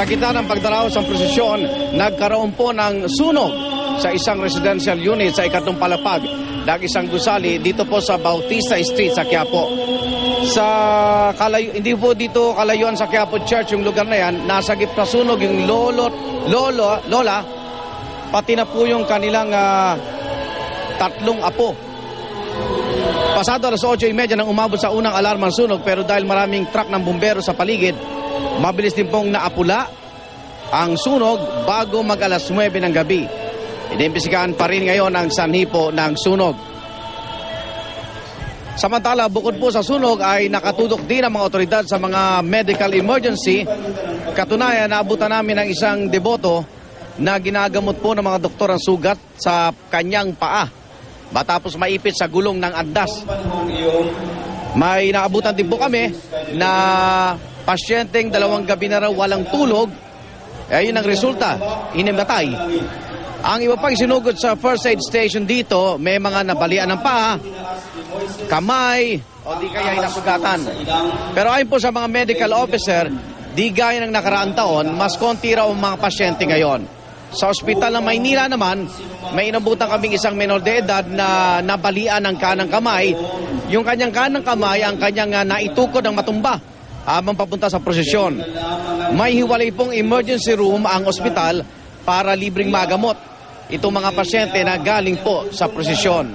Sa gitna ng pagdaraos ng prosesyon, nagkaroon po ng sunog sa isang residential unit sa ikatlong palapag ng isang gusali dito po sa Bautista Street sa Quiapo. Hindi po dito kalayuan sa Quiapo Church yung lugar na yan. Nasagip na sunog yung lola, pati na po yung kanilang tatlong apo. Pasado alas 8:30 nang umabot sa unang alarmang sunog, pero dahil maraming truck ng bumbero sa paligid, mabilis din pong naapula ang sunog bago mag alas 9 ng gabi. Inimbestigahan pa rin ngayon ang sanhi po ng sunog. Samantala, bukod po sa sunog ay nakatutok din ang mga otoridad sa mga medical emergency. Katunayan, naabutan namin ng isang deboto na ginagamot po ng mga doktor ang sugat sa kanyang paa matapos maipit sa gulong ng andas. May naabutan din po kami na pasyenteng 2 gabi na raw walang tulog. Ayun ang resulta, inimatay. Ang iba pang sinugod sa first aid station dito, may mga nabalian ng paa, kamay, o di kaya ay nasugatan. Pero ayon po sa mga medical officer, di gaya ng nakaraang taon, mas konti raw ang mga pasyente ngayon. Sa ospital ng Maynila naman, may inabutan kaming isang menor de edad na nabalian ng kanang kamay. Yung kanyang kanang kamay, ang kanyang naitukod ng matumba habang papunta sa prosesyon. May hiwalay pong emergency room ang ospital para libreng magamot itong mga pasyente na galing po sa prosesyon.